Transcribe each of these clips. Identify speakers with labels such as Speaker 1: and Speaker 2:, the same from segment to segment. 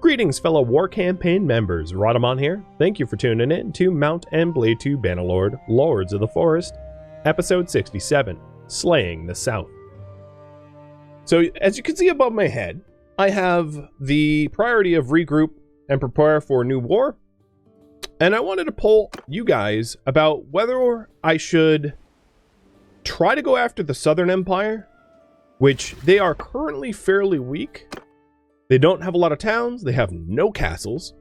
Speaker 1: Greetings, fellow War Campaign members. Rhadamant here. Thank you for tuning in to Mount and Blade to Bannerlord, Lords of the Forest, Episode 67, Slaying the South. So, as you can see above my head, I have the priority of regroup and prepare for a new war. And I wanted to poll you guys about whether I should try to go after the Southern Empire, which they are currently fairly weak. They don't have a lot of towns, they have no castles,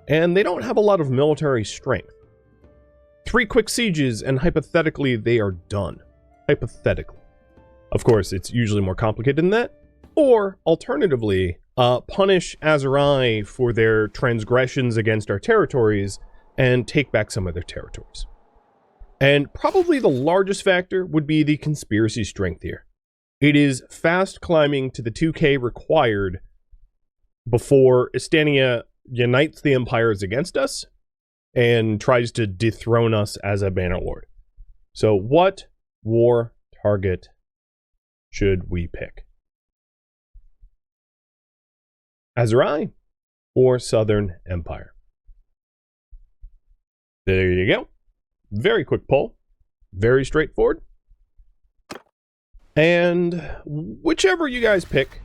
Speaker 1: and they don't have a lot of military strength. 3 quick sieges, and hypothetically, they are done. Hypothetically. Of course, it's usually more complicated than that. Or, alternatively, punish Azurai for their transgressions against our territories and take back some of their territories. And probably the largest factor would be the conspiracy strength here. It is fast climbing to the 2k required before Battania unites the empires against us and tries to dethrone us as a Bannerlord. So what war target should we pick? Azurai or Southern Empire? There you go. Very quick poll. Very straightforward. And whichever you guys pick,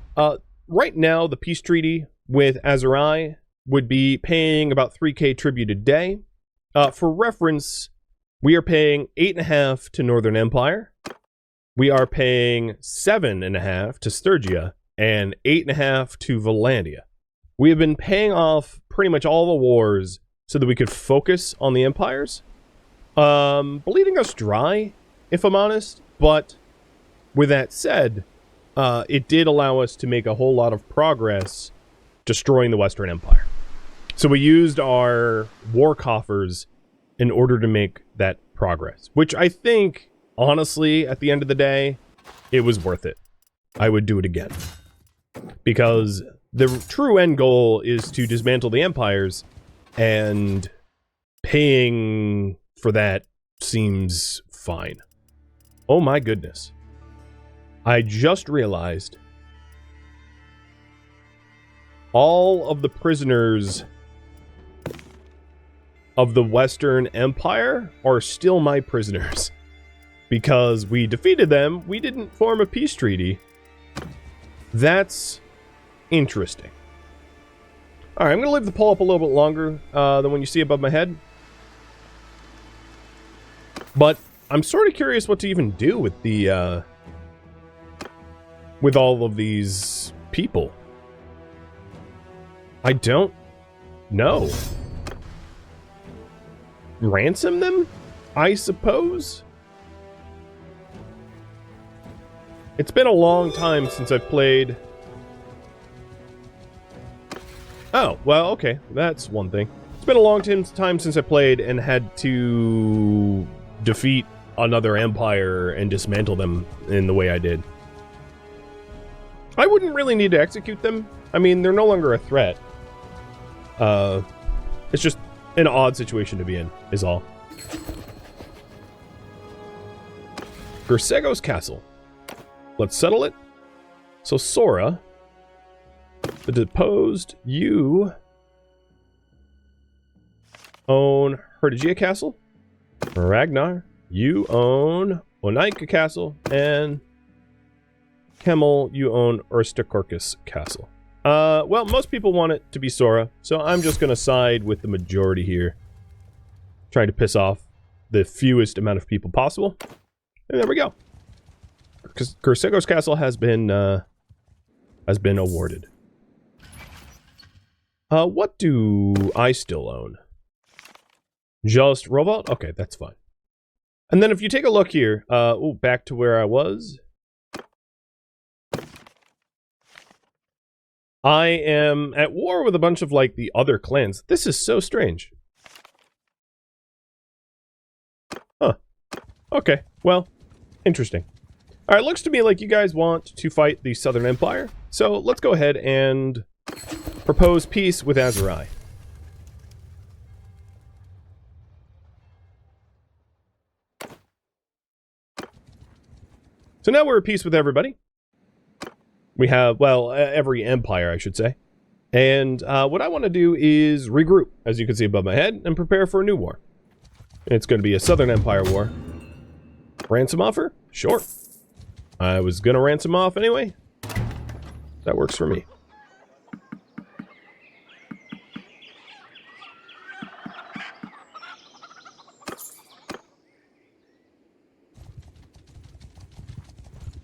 Speaker 1: right now the peace treaty with Azurai would be paying about 3k tribute a day. For reference, we are paying 8.5 to Northern Empire. We are paying 7.5 to Sturgia and 8.5 to Valandia. We have been paying off pretty much all the wars so that we could focus on the empires. Bleeding us dry, if I'm honest, but with that said, it did allow us to make a whole lot of progress destroying the Western Empire. So we used our war coffers in order to make that progress, which I think, honestly, at the end of the day, it was worth it. I would do it again. Because the true end goal is to dismantle the empires, and paying for that seems fine. Oh my goodness. I just realized all of the prisoners of the Western Empire are still my prisoners. Because we defeated them, we didn't form a peace treaty. That's interesting. Alright, I'm going to leave the poll up a little bit longer than when you see above my head. But I'm sort of curious what to even do with the with all of these people. I don't know. Ransom them, I suppose? It's been a long time since I've played. Oh, well, okay. That's one thing. It's been a long time since I played and had to defeat another empire and dismantle them in the way I did. I wouldn't really need to execute them. I mean, they're no longer a threat. It's just an odd situation to be in, is all. Gersego's castle. Let's settle it. So Sora, the deposed, you own Herdigia Castle. Ragnar, you own Onaika Castle. And Kemmel, you own Urstakorkus Castle. Well, most people want it to be Sora, so I'm just going to side with the majority here. Trying to piss off the fewest amount of people possible. And there we go. Gersego's Castle has been awarded. What do I still own? Just Rovalt? Okay, that's fine. And then if you take a look here, back to where I was. I am at war with a bunch of, like, the other clans. This is so strange. Huh. Okay, well, interesting. Alright, looks to me like you guys want to fight the Southern Empire. So, let's go ahead and propose peace with Azurai. So now we're at peace with everybody. We have, well, every empire, I should say. And what I want to do is regroup, as you can see above my head, and prepare for a new war. It's going to be a Southern Empire war. Ransom offer? Sure. I was going to ransom off anyway. That works for me.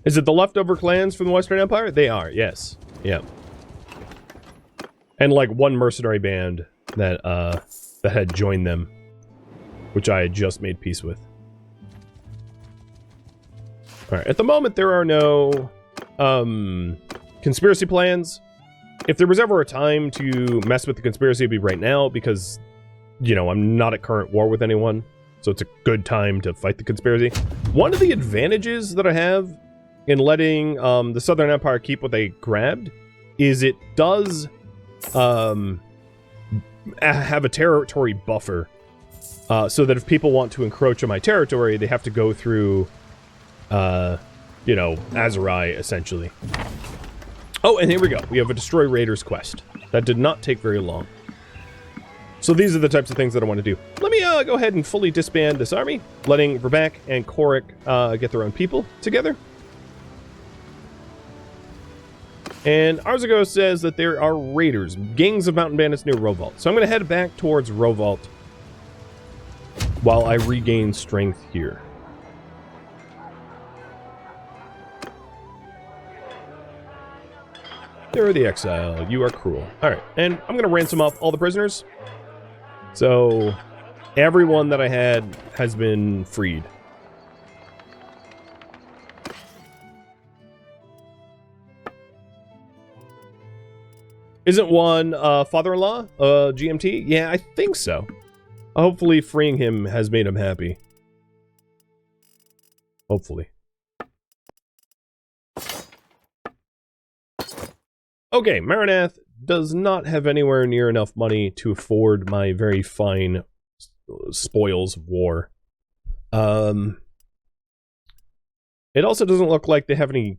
Speaker 1: Is it the leftover clans from the Western Empire? They are, yes. Yeah. And like one mercenary band that that had joined them, which I had just made peace with. Alright, at the moment there are no conspiracy plans. If there was ever a time to mess with the conspiracy, it'd be right now, because, you know, I'm not at current war with anyone, so it's a good time to fight the conspiracy. One of the advantages that I have in letting the Southern Empire keep what they grabbed is it does have a territory buffer, so that if people want to encroach on my territory, they have to go through, you know, Azerai, essentially. Oh, and here we go. We have a Destroy Raiders quest. That did not take very long. So these are the types of things that I want to do. Let me go ahead and fully disband this army, letting Verback and Korik get their own people together. And Arzago says that there are raiders, gangs of mountain bandits near Rovault. So I'm going to head back towards Rovault while I regain strength here. There are the exile. You are cruel. Alright, and I'm going to ransom off all the prisoners. So everyone that I had has been freed. Isn't one father-in-law GMT? Yeah, I think so. Hopefully freeing him has made him happy. Hopefully. Okay, Maranath does not have anywhere near enough money to afford my very fine spoils of war. It also doesn't look like they have any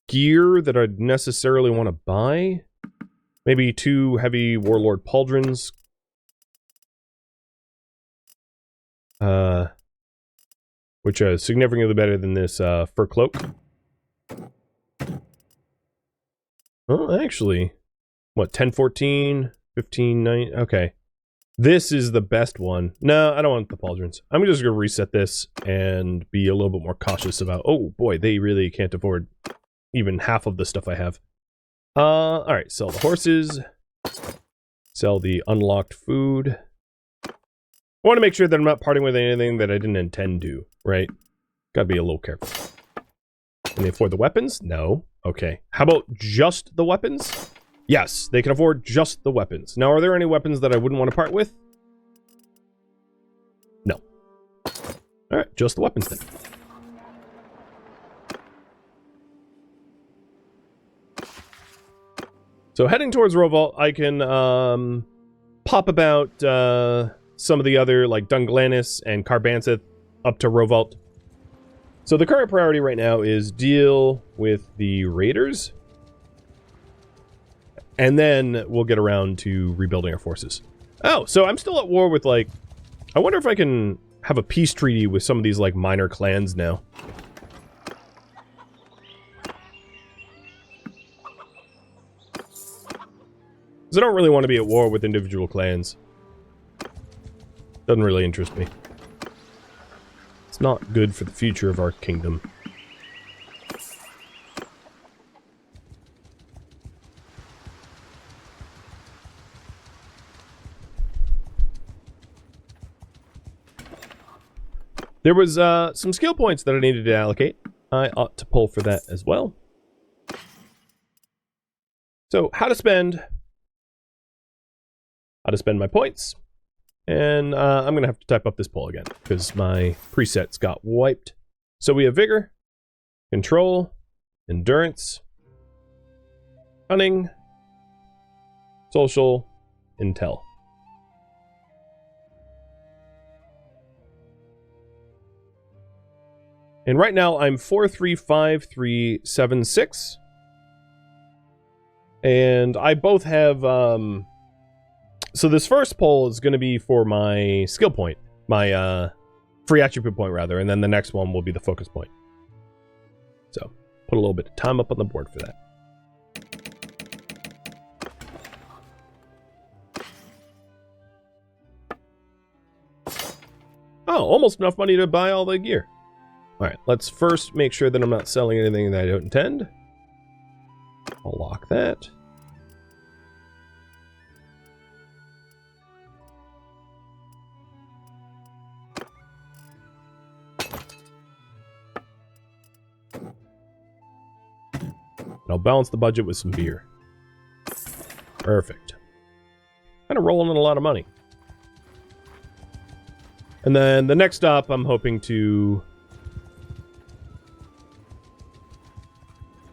Speaker 1: gear that I'd necessarily want to buy. Maybe 2 heavy warlord pauldrons. Which are significantly better than this fur cloak. Oh, actually, what, 1014, 15, okay. This is the best one. No, I don't want the pauldrons. I'm just going to reset this and be a little bit more cautious about... Oh, boy, they really can't afford even half of the stuff I have. Alright, sell the horses. Sell the unlocked food. I want to make sure that I'm not parting with anything that I didn't intend to, right? Gotta be a little careful. Can they afford the weapons? No. Okay. How about just the weapons? Yes, they can afford just the weapons. Now, are there any weapons that I wouldn't want to part with? No. Alright, just the weapons then. So heading towards Rovault, I can pop about some of the other, like Dunglanis and Carbantheth up to Rovault. So the current priority right now is deal with the raiders. And then we'll get around to rebuilding our forces. Oh, so I'm still at war with, like... I wonder if I can have a peace treaty with some of these, like, minor clans now. Because I don't really want to be at war with individual clans. Doesn't really interest me. It's not good for the future of our kingdom. There was some skill points that I needed to allocate. I ought to pull for that as well. So, how to spend my points. And I'm going to have to type up this poll again, because my presets got wiped. So we have Vigor, Control, Endurance, Cunning, Social, Intel. And right now I'm 435,376. And I both have, so this first poll is going to be for my skill point, my free attribute point rather, and then the next one will be the focus point. So, put a little bit of time up on the board for that. Oh, almost enough money to buy all the gear. Alright, let's first make sure that I'm not selling anything that I don't intend. I'll lock that. And I'll balance the budget with some beer. Perfect. Kind of rolling in a lot of money. And then the next stop, I'm hoping to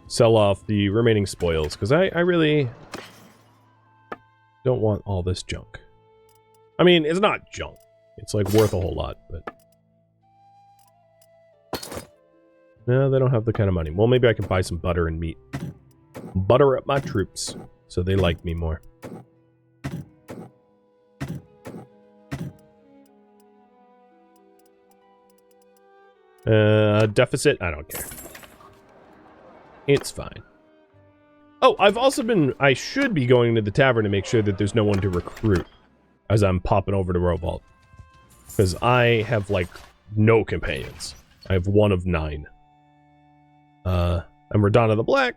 Speaker 1: sell off the remaining spoils, because I really don't want all this junk. I mean, it's not junk. It's like worth a whole lot, but... No, they don't have the kind of money. Well, maybe I can buy some butter and meat. Butter up my troops, so they like me more. Deficit? I don't care. It's fine. Oh, I've also been... I should be going to the tavern to make sure that there's no one to recruit as I'm popping over to Rovault. Because I have, like, no companions. I have 1 of 9. And Rhadamant the Black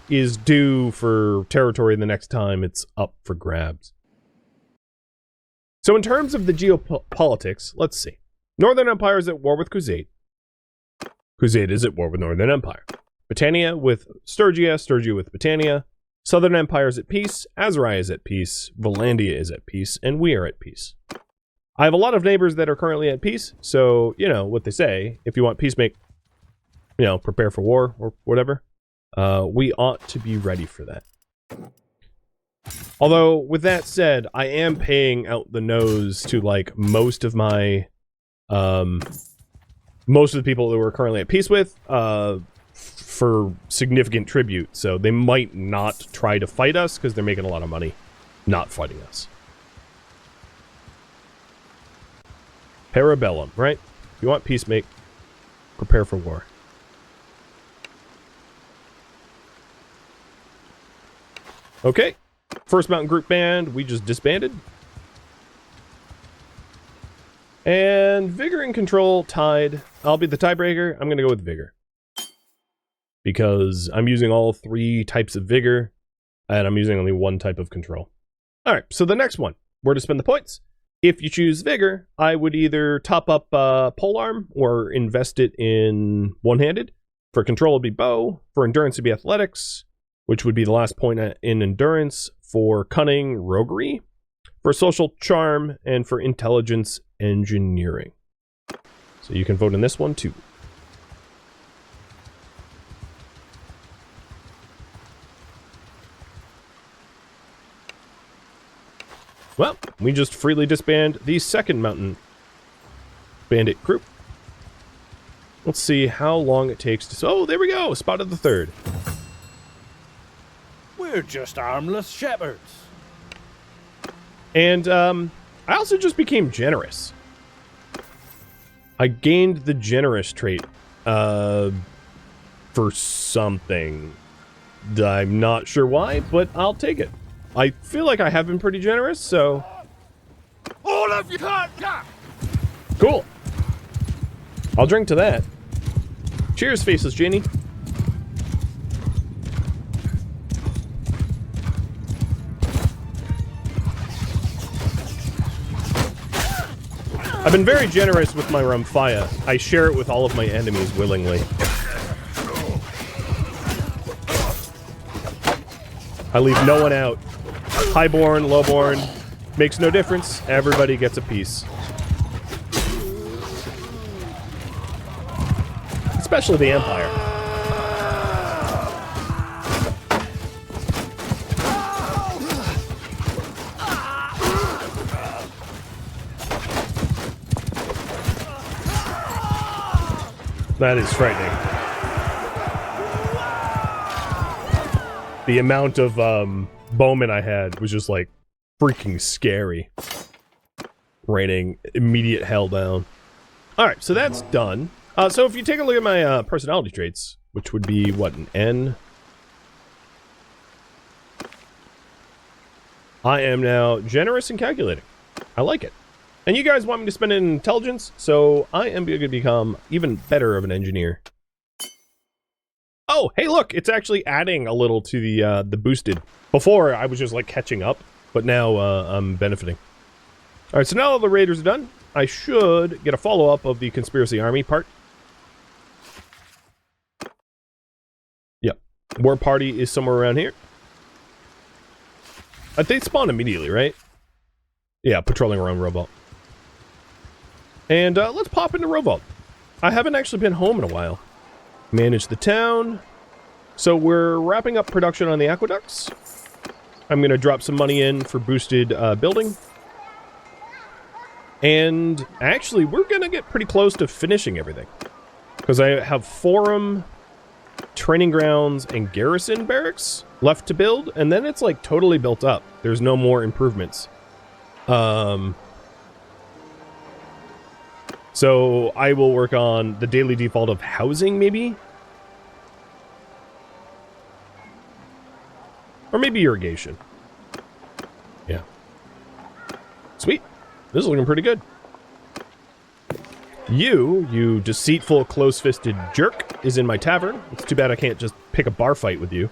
Speaker 1: is due for territory the next time it's up for grabs. So in terms of the geopolitics, let's see. Northern Empire is at war with Crusade. Crusade is at war with Northern Empire. Battania with Sturgia, Sturgia with Battania. Southern Empire is at peace, Azerai is at peace, Valandia is at peace, and we are at peace. I have a lot of neighbors that are currently at peace, so, you know, what they say, if you want peace, make, you know, prepare for war, or whatever. We ought to be ready for that. Although, with that said, I am paying out the nose to, like, most of my, most of the people that we're currently at peace with, for significant tribute, so they might not try to fight us, because they're making a lot of money not fighting us. Parabellum, right? If you want peace, make, prepare for war. Okay, first mountain group band, we just disbanded. And Vigor and Control tied. I'll be the tiebreaker. I'm going to go with Vigor. Because I'm using all 3 types of Vigor, and I'm using only 1 type of Control. Alright, so the next one, where to spend the points. If you choose Vigor, I would either top up Polearm, or invest it in One-Handed. For Control, it would be Bow. For Endurance, it would be Athletics, which would be the last point in Endurance. For Cunning, Roguery. For Social, Charm. And for Intelligence, Engineering. So you can vote in this one, too. Well, we just freely disband the second mountain bandit group. Let's see how long it takes to... Oh, there we go! Spotted the third.
Speaker 2: We're just harmless shepherds.
Speaker 1: And, I also just became generous. I gained the generous trait, for something. I'm not sure why, but I'll take it. I feel like I have been pretty generous, so...
Speaker 2: All of you can't come!
Speaker 1: Cool. I'll drink to that. Cheers, Faceless Genie. I've been very generous with my Rumphia. I share it with all of my enemies willingly. I leave no one out. Highborn, lowborn, makes no difference. Everybody gets a piece. Especially the Empire. That is frightening. The amount of bowmen I had was just like freaking scary. Raining immediate hell down. Alright, so that's done. So if you take a look at my personality traits, which would be, what, an N? I am now generous and calculating. I like it. And you guys want me to spend it in intelligence, so I am going to become even better of an engineer. Oh, hey look, it's actually adding a little to the boosted. Before, I was just like catching up, but now I'm benefiting. Alright, so now all the raiders are done. I should get a follow-up of the conspiracy army part. Yep. War party is somewhere around here. They spawn immediately, right? Yeah, patrolling around Robolt. And let's pop into Robolt. I haven't actually been home in a while. Manage the town. So we're wrapping up production on the aqueducts. I'm going to drop some money in for boosted building. And actually, we're going to get pretty close to finishing everything. Because I have forum, training grounds, and garrison barracks left to build. And then it's like totally built up. There's no more improvements. So I will work on the daily default of housing, maybe? Or maybe irrigation. Yeah. Sweet. This is looking pretty good. You deceitful, close-fisted jerk, is in my tavern. It's too bad I can't just pick a bar fight with you.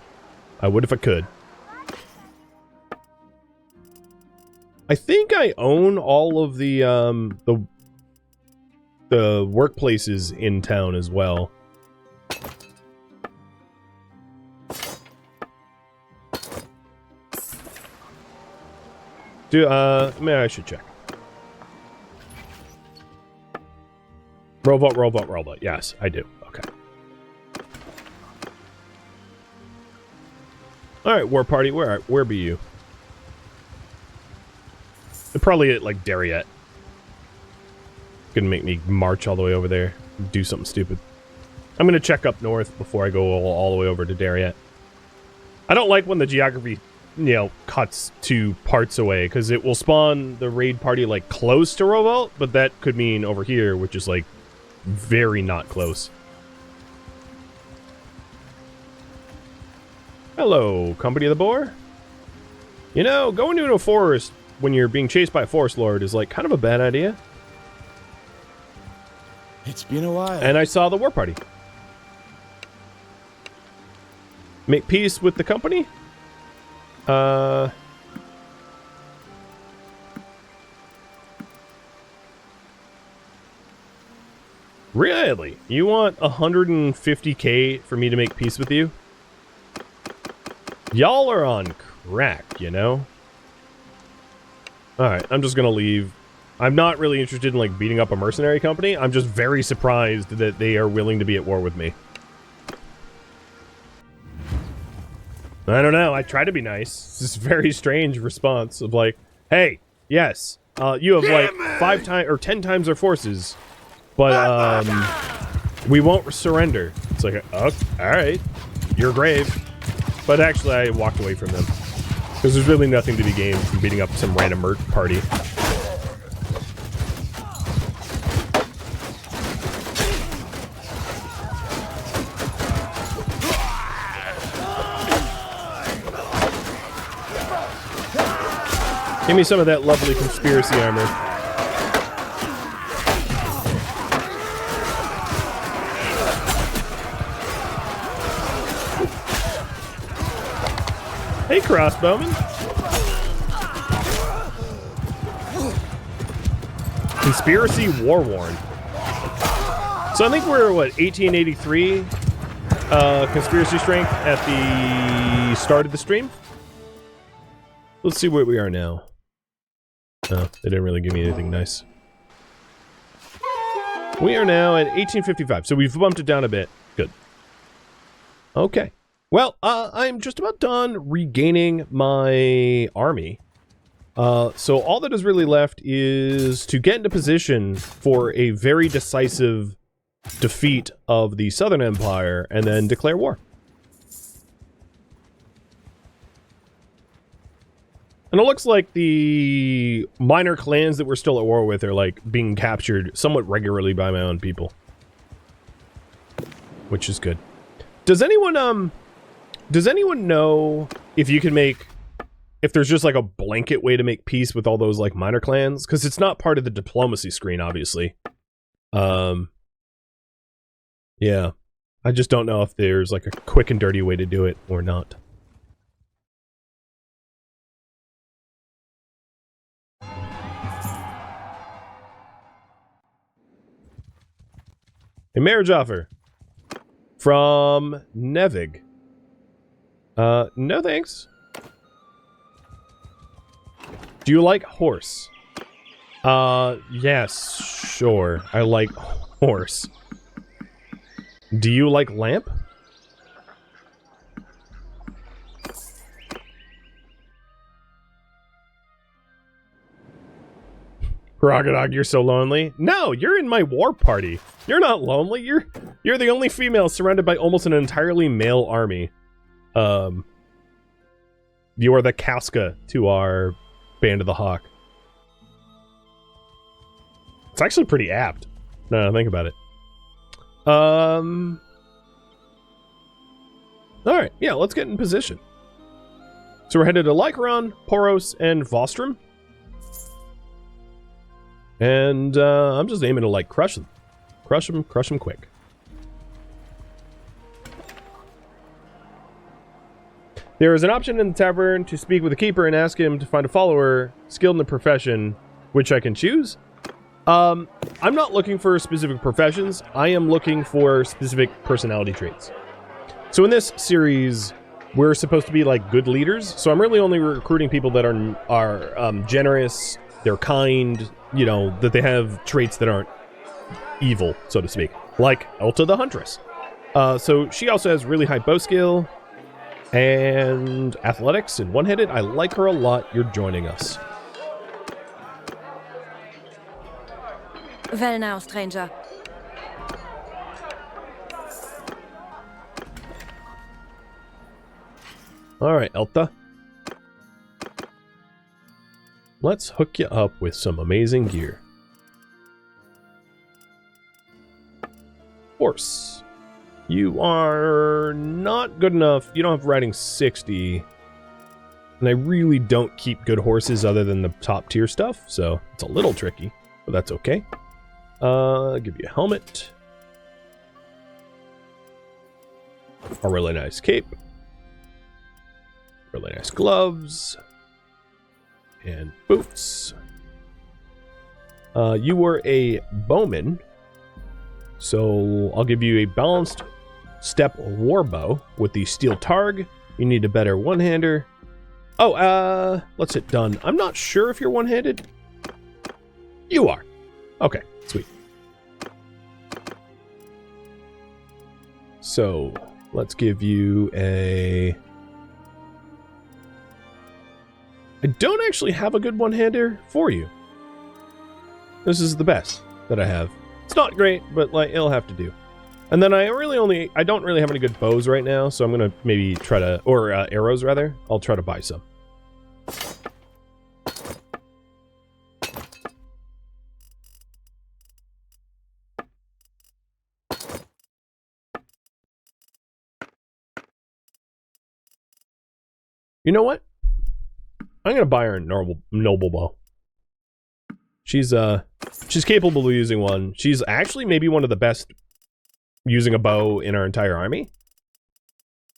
Speaker 1: I would if I could. I think I own all of the workplaces in town as well. Maybe I should check. Robot. Yes, I do. Okay. Alright, war party, where be you? They're probably at, like, Dariet. Gonna make me march all the way over there. Do something stupid. I'm gonna check up north before I go all the way over to Dariet. I don't like when the geography, you know, cuts 2 parts away, because it will spawn the raid party, like, close to Rovault, but that could mean over here, which is, like, very not close. Hello, Company of the Boar. You know, going into a forest when you're being chased by a forest lord is, like, kind of a bad idea.
Speaker 2: It's been a while.
Speaker 1: And I saw the war party. Make peace with the company? Really? You want 150k for me to make peace with you? Y'all are on crack, you know? Alright, I'm just gonna leave. I'm not really interested in, like, beating up a mercenary company. I'm just very surprised that they are willing to be at war with me. I don't know. I try to be nice. It's a very strange response of, like, hey, yes, you have, like, 5 times or 10 times our forces, but, we won't surrender. It's like, oh, alright, you're grave. But actually, I walked away from them. Because there's really nothing to be gained from beating up some random merc party. Give me some of that lovely conspiracy armor. Hey, crossbowman. Conspiracy war-worn. So I think we're, what, 1883 conspiracy strength at the start of the stream? Let's see where we are now. Oh, they didn't really give me anything nice. We are now at 1855, so we've bumped it down a bit. Good. Okay. Well, I'm just about done regaining my army. So all that is really left is to get into position for a very decisive defeat of the Southern Empire and then declare war. And it looks like the minor clans that we're still at war with are, like, being captured somewhat regularly by my own people. Which is good. Does anyone know if you can make... if there's just, like, a blanket way to make peace with all those, like, minor clans? Because it's not part of the diplomacy screen, obviously. Yeah. I just don't know if there's, like, a quick and dirty way to do it or not. A marriage offer from Nevig. No thanks. Do you like horse? Yes, sure. I like horse. Do you like lamp? Rogadog, you're so lonely. No, you're in my war party. You're not lonely. You're the only female surrounded by almost an entirely male army. You are the Casca to our Band of the Hawk. It's actually pretty apt. No, think about it. Alright, yeah, let's get in position. So we're headed to Lycaron, Poros, and Vostrum. And I'm just aiming to, like, crush them. Crush them quick. There is an option in the tavern to speak with the keeper and ask him to find a follower skilled in the profession, which I can choose. I'm not looking for specific professions. I am looking for specific personality traits. So in this series, we're supposed to be, like, good leaders. So I'm really only recruiting people that are generous, they're kind, you know, that they have traits that aren't evil, so to speak. Like Elta the Huntress. So she also has really high bow skill and athletics and one-handed. I like her a lot. You're joining us.
Speaker 3: Well now, stranger.
Speaker 1: Alright, Elta. Let's hook you up with some amazing gear. Horse. You are not good enough. You don't have riding 60. And I really don't keep good horses other than the top tier stuff, so it's a little tricky, but that's okay. I'll give you a helmet. A really nice cape. Really nice gloves. And boots. You were a bowman, so I'll give you a balanced step war bow with the steel targ. You need a better one-hander. Oh, let's hit done. I'm not sure if you're one-handed. You are. Okay, sweet. So, let's give you a... I don't actually have a good one-hander for you. This is the best that I have. It's not great, but, like, it'll have to do. And then I don't really have any good bows right now, so I'm gonna maybe try to, or arrows rather. I'll try to buy some. You know what? I'm gonna buy her a noble bow. She's capable of using one. She's actually maybe one of the best using a bow in our entire army.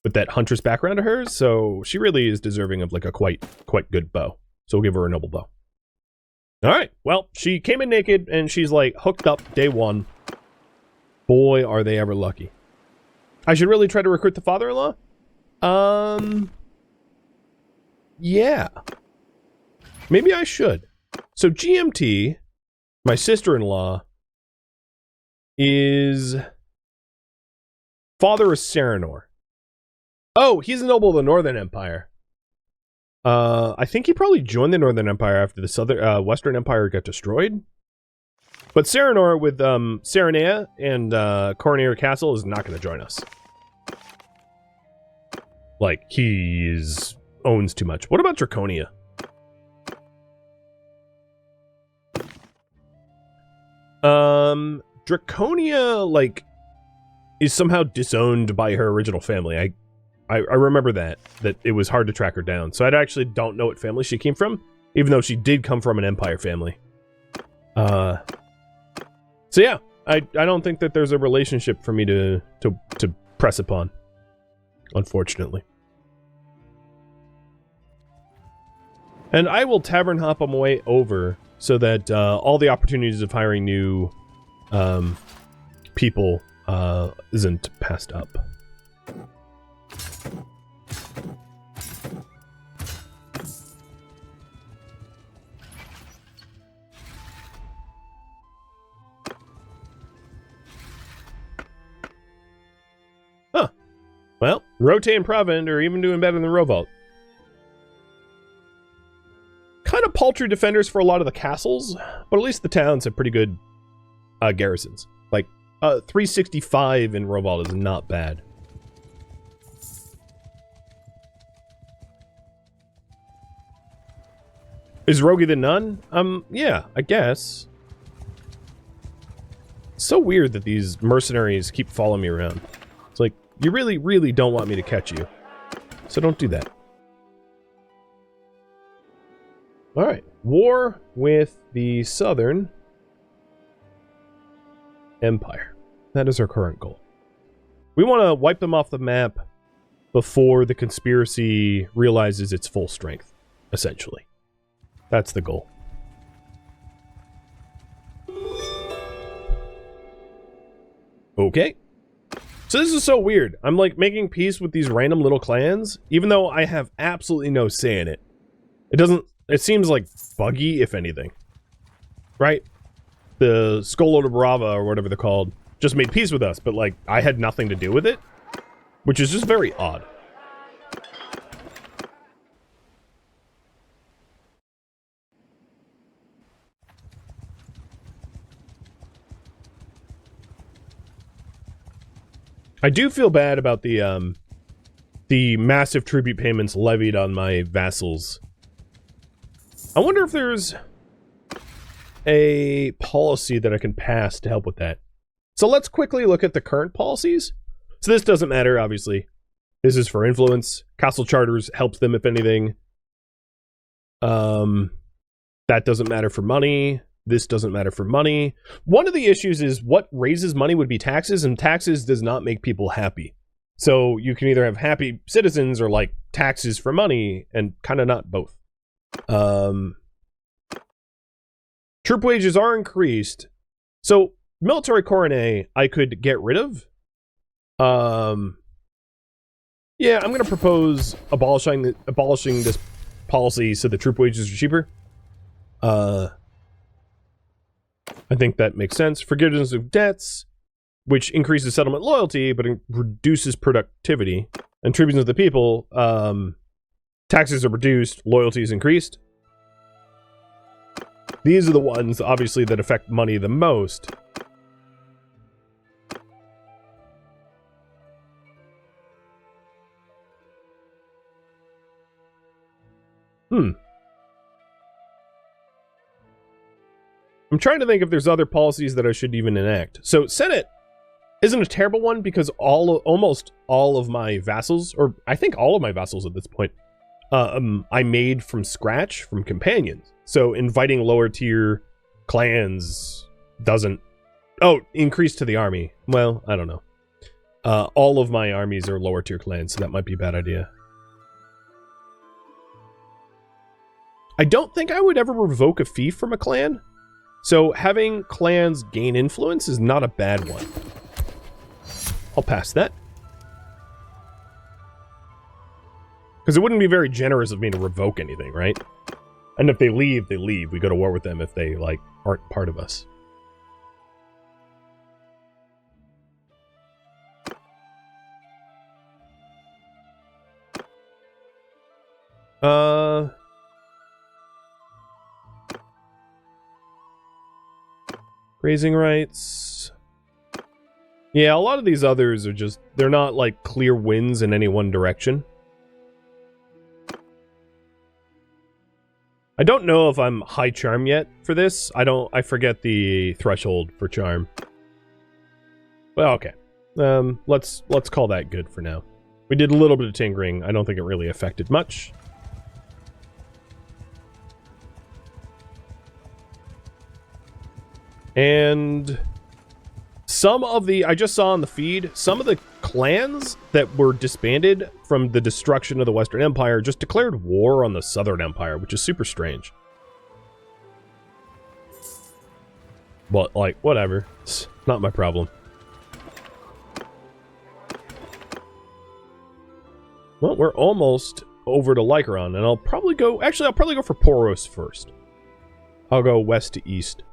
Speaker 1: With that huntress background to hers, so she really is deserving of like a quite good bow. So we'll give her a noble bow. Alright, well, she came in naked and she's like hooked up day one. Boy, are they ever lucky. I should really try to recruit the father-in-law? Yeah. Maybe I should. So GMT, my sister-in-law, is father of Serenor. Oh, he's a noble of the Northern Empire. I think he probably joined the Northern Empire after the Western Empire got destroyed. But Serenor with Serenea and Coronary Castle is not going to join us. Like, he owns too much. What about Draconia? Draconia, like, is somehow disowned by her original family. I remember that it was hard to track her down. So I actually don't know what family she came from, even though she did come from an Empire family. So yeah, I don't think that there's a relationship for me to press upon, unfortunately. And I will tavern hop on my way over so that all the opportunities of hiring new people isn't passed up. Huh. Well, Rote and Provend are even doing better than Rovault. Kind of paltry defenders for a lot of the castles, but at least the towns have pretty good garrisons. Like, 365 in Rovault is not bad. Is Rogi the Nun? Yeah, I guess. It's so weird that these mercenaries keep following me around. It's like, you really, really don't want me to catch you. So don't do that. Alright, war with the Southern Empire. That is our current goal. We want to wipe them off the map before the conspiracy realizes its full strength, essentially. That's the goal. Okay. So this is so weird. I'm like making peace with these random little clans, even though I have absolutely no say in it. It seems like buggy, if anything. Right? The Scolo de Brava, or whatever they're called, just made peace with us, but like, I had nothing to do with it, which is just very odd. I do feel bad about the massive tribute payments levied on my vassals. I wonder if there's a policy that I can pass to help with that. So let's quickly look at the current policies. So this doesn't matter, obviously. This is for influence. Castle charters helps them, if anything. That doesn't matter for money. This doesn't matter for money. One of the issues is what raises money would be taxes, and taxes does not make people happy. So you can either have happy citizens or like taxes for money, and kind of not both. Troop wages are increased. So military coronet I could get rid of. Yeah, I'm gonna propose abolishing this policy so the troop wages are cheaper. I think that makes sense. Forgiveness of debts, which increases settlement loyalty, but reduces productivity. And tributes of the people, taxes are reduced, loyalty is increased. These are the ones, obviously, that affect money the most. I'm trying to think if there's other policies that I should even enact. So, Senate isn't a terrible one because almost all of my vassals, or I think all of my vassals at this point, I made from scratch from companions. So inviting lower tier clans doesn't... Oh, increase to the army. Well, I don't know. All of my armies are lower tier clans, so that might be a bad idea. I don't think I would ever revoke a fief from a clan. So having clans gain influence is not a bad one. I'll pass that. Because it wouldn't be very generous of me to revoke anything, right? And if they leave, they leave. We go to war with them if they, like, aren't part of us. Grazing rights. Yeah, a lot of these others are just, they're not like clear wins in any one direction. I don't know if I'm high charm yet for this. I forget the threshold for charm. Well, okay. Let's call that good for now. We did a little bit of tinkering. I don't think it really affected much. And some of the, I just saw on the feed, some of the clans that were disbanded from the destruction of the Western Empire just declared war on the Southern Empire, which is super strange. But, like, whatever. It's not my problem. Well, we're almost over to Lycaron, and I'll probably go... Actually, I'll probably go for Poros first. I'll go west to east.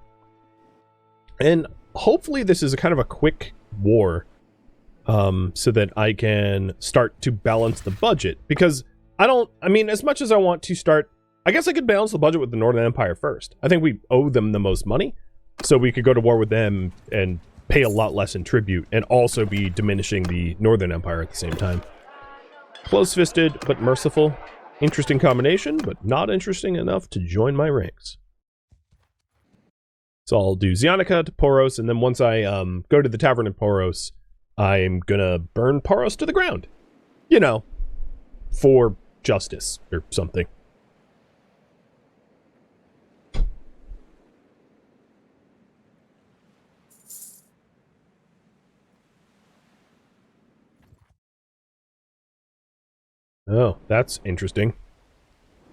Speaker 1: And hopefully this is a kind of a quick war, so that I can start to balance the budget. Because I mean, as much as I want to start... I guess I could balance the budget with the Northern Empire first. I think we owe them the most money, so we could go to war with them and pay a lot less in tribute, and also be diminishing the Northern Empire at the same time. Close-fisted, but merciful. Interesting combination, but not interesting enough to join my ranks. So I'll do Zionica to Poros, and then once I go to the Tavern in Poros, I'm gonna burn Poros to the ground. You know, for justice or something. Oh, that's interesting.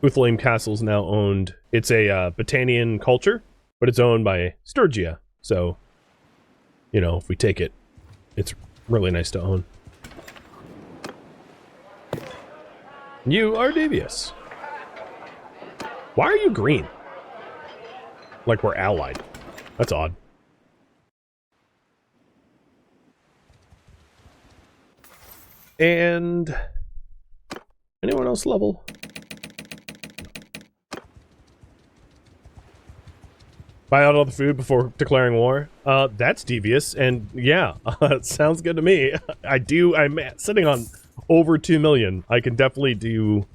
Speaker 1: Uthleim Castle's now owned. It's a Battanian culture, but it's owned by Sturgia. So, you know, if we take it, it's really nice to own. You are devious. Why are you green? Like we're allied. That's odd. And... anyone else level? Buy out all the food before declaring war? That's devious, and yeah, it sounds good to me. I'm sitting on over 2 million. I can definitely do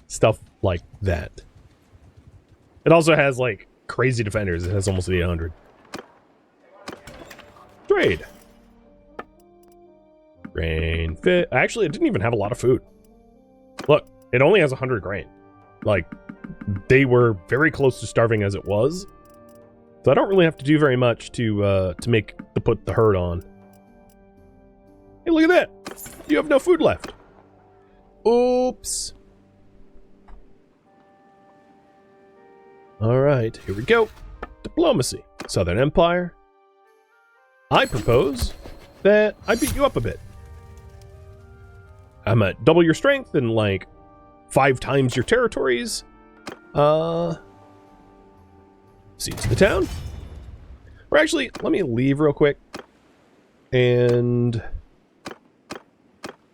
Speaker 1: stuff like that. It also has, like, crazy defenders. It has almost 800. Trade. Grain fit. Actually, it didn't even have a lot of food. Look, it only has 100 grain. Like, they were very close to starving as it was. So I don't really have to do very much to put the herd on. Hey, look at that! You have no food left. Oops. Alright, here we go. Diplomacy. Southern Empire. I propose that I beat you up a bit. I'm at double your strength and like 5 times your territories. Siege the town. Or actually, let me leave real quick. And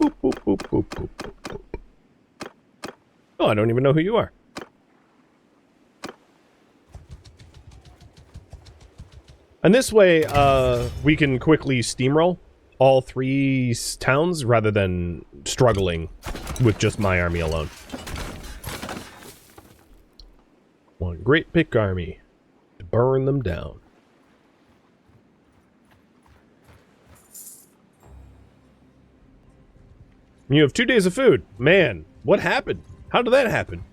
Speaker 1: boop, boop, boop, boop, boop, boop, boop. Oh, I don't even know who you are. And this way, we can quickly steamroll all 3 towns rather than struggling with just my army alone. One great pick army to burn them down. You have 2 days of food. Man, what happened? How did that happen?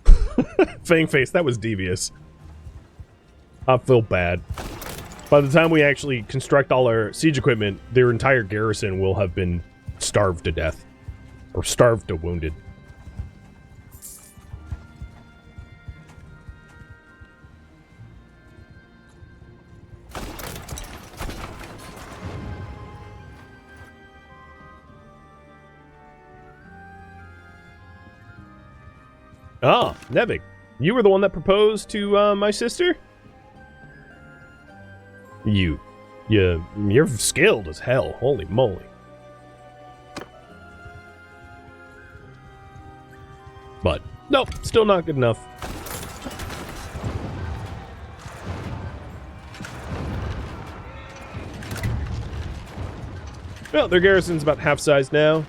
Speaker 1: Fangface, that was devious. I feel bad. By the time we actually construct all our siege equipment, their entire garrison will have been starved to death. Or starved to wounded. Ah, Nevig. You were the one that proposed to my sister? You're skilled as hell. Holy moly. But, nope, still not good enough. Well, their garrison's about half size now.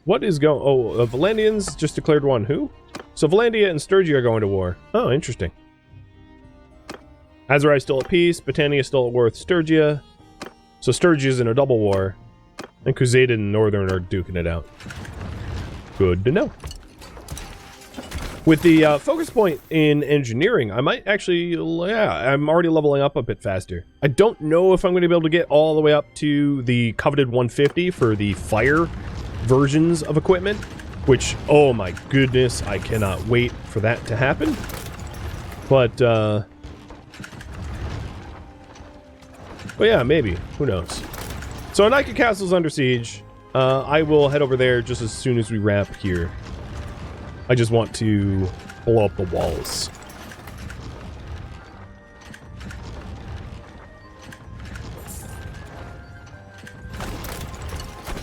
Speaker 1: What is going... Oh, Valandians just declared one. Who? So Valandia and Sturgia are going to war. Oh, interesting. Azerai still at peace. Battania still at war with Sturgia. So Sturgia's in a double war. And Crusade and Northern are duking it out. Good to know. With the focus point in engineering, I might actually... Yeah, I'm already leveling up a bit faster. I don't know if I'm going to be able to get all the way up to the coveted 150 for the fire versions of equipment. Which, oh my goodness, I cannot wait for that to happen. But yeah, maybe. Who knows? So Anika Castle's under siege. I will head over there just as soon as we wrap here. I just want to blow up the walls.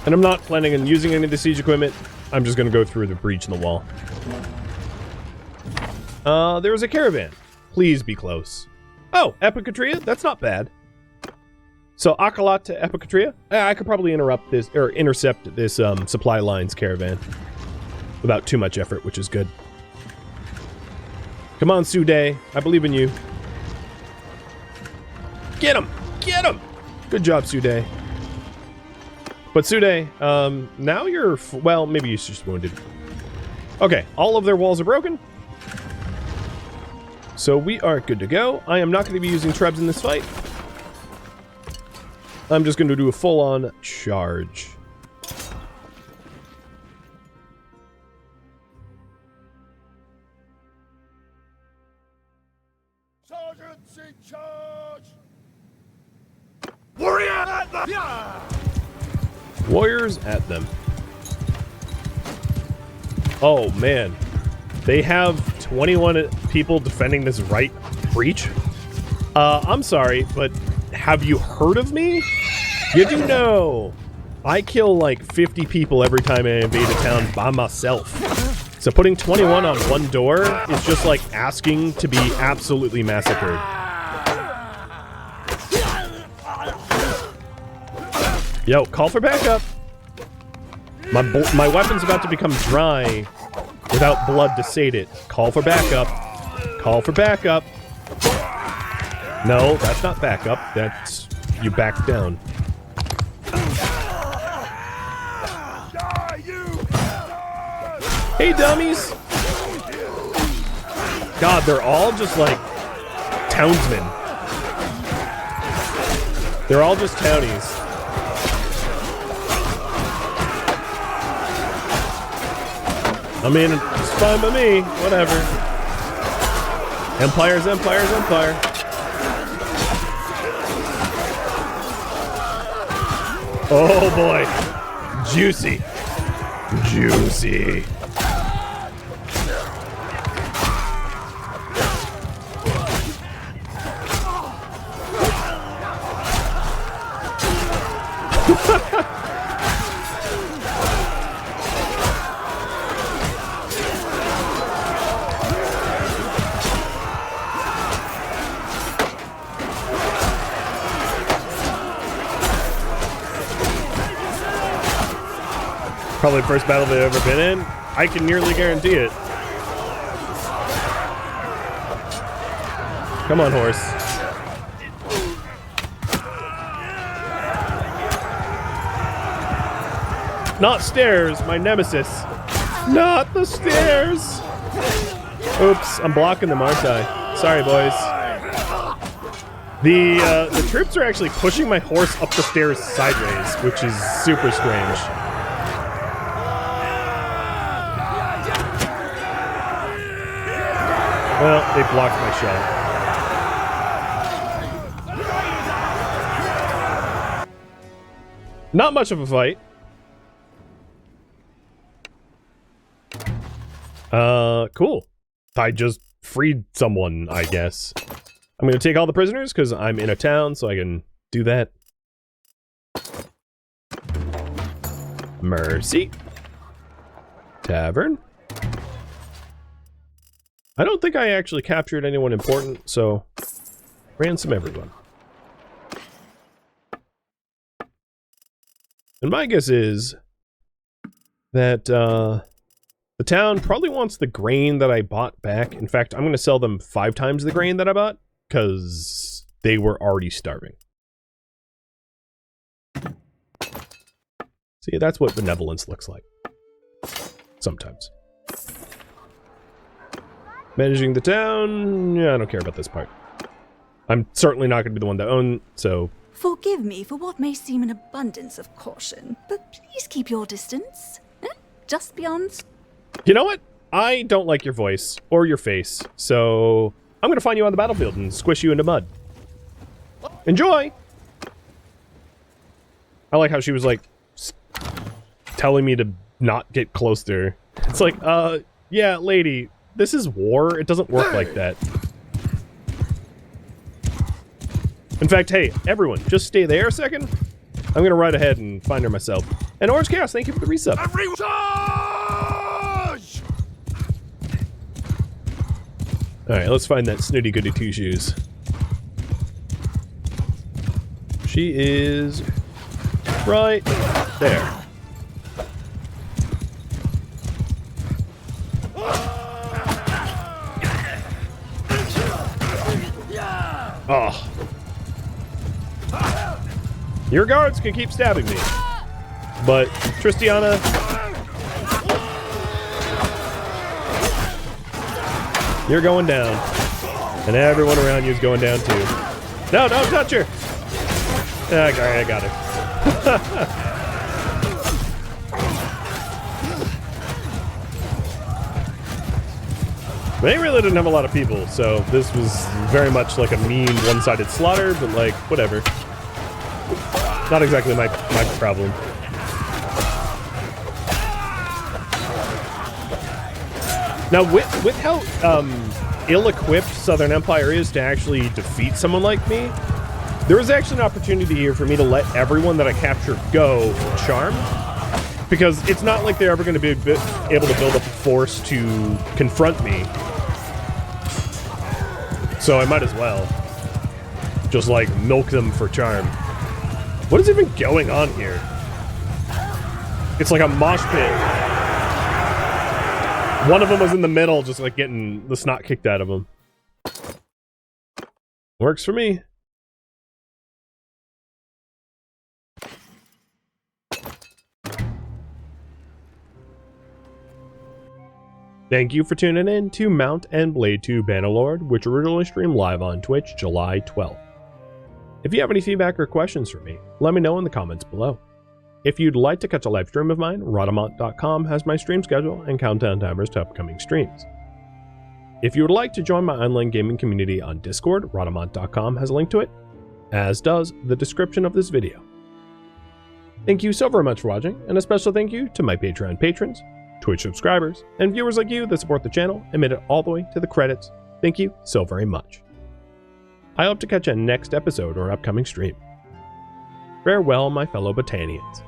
Speaker 1: And I'm not planning on using any of the siege equipment. I'm just going to go through the breach in the wall. There was a caravan. Please be close. Oh, Epicatria? That's not bad. So, Akalat to Epicatria? I could probably intercept this supply lines caravan. Without too much effort, which is good. Come on, Sude. I believe in you. Get him! Get him! Good job, Sude. But Sude, now you're... well, maybe you're just wounded. Okay, all of their walls are broken. So we are good to go. I am not going to be using Trebs in this fight. I'm just going to do a full-on charge.
Speaker 2: Sergeants in charge! Warrior at the... Yeah!
Speaker 1: Warriors at them. Oh, man. They have 21 people defending this right breach? I'm sorry, but have you heard of me? You do know. I kill like 50 people every time I invade a town by myself. So putting 21 on one door is just like asking to be absolutely massacred. Yo, call for backup. My weapon's about to become dry without blood to sate it. Call for backup. Call for backup. No, that's not backup. That's... you back down. Hey, dummies! God, they're all just like townsmen. They're all just townies. I mean, it's fine by me. Whatever. Empire's Empire's Empire. Oh boy. Juicy. Juicy. Probably the first battle they've ever been in. I can nearly guarantee it. Come on, horse. Not stairs, my nemesis. Not the stairs. Oops, I'm blocking them, aren't I? Sorry, boys. The troops are actually pushing my horse up the stairs sideways, which is super strange. Well, they blocked my shot. Not much of a fight. Cool. I just freed someone, I guess. I'm gonna take all the prisoners because I'm in a town, so I can do that. Mercy. Tavern. I don't think I actually captured anyone important, so ransom everyone. And my guess is that the town probably wants the grain that I bought back. In fact, I'm going to sell them 5 times the grain that I bought because they were already starving. See, that's what benevolence looks like. Sometimes. Managing the town, yeah, I don't care about this part. I'm certainly not going to be the one to own, so...
Speaker 3: Forgive me for what may seem an abundance of caution, but please keep your distance. Just beyond...
Speaker 1: You know what? I don't like your voice or your face, so I'm going to find you on the battlefield and squish you into mud. Enjoy! I like how she was, like, telling me to not get close to her. It's like, yeah, lady, this is war. It doesn't work like that. In fact, hey, everyone, just stay there a second. I'm gonna ride ahead and find her myself. And Orange Chaos, thank you for the resub. Alright, let's find that snooty goody two shoes. She is right there. Oh. Your guards can keep stabbing me. But, Tristiana... You're going down. And everyone around you is going down too. No, don't touch her! Okay, I got her. They really didn't have a lot of people, so this was very much like a mean one-sided slaughter, but like, whatever. Not exactly my problem. Now, with how ill-equipped Southern Empire is to actually defeat someone like me, there is actually an opportunity here for me to let everyone that I capture go charm. Because it's not like they're ever going to be able to build up a force to confront me. So I might as well just, like, milk them for charm. What is even going on here? It's like a mosh pit. One of them was in the middle, just, like, getting the snot kicked out of him. Works for me. Thank you for tuning in to Mount and Blade 2 Bannerlord, which originally streamed live on Twitch July 12th. If you have any feedback or questions for me, let me know in the comments below. If you'd like to catch a live stream of mine, Rhadamant.com has my stream schedule and countdown timers to upcoming streams. If you would like to join my online gaming community on Discord, Rhadamant.com has a link to it, as does the description of this video. Thank you so very much for watching, and a special thank you to my Patreon patrons, Twitch subscribers, and viewers like you that support the channel and made it all the way to the credits. Thank you so very much. I hope to catch you next episode or upcoming stream. Farewell, my fellow Battanians.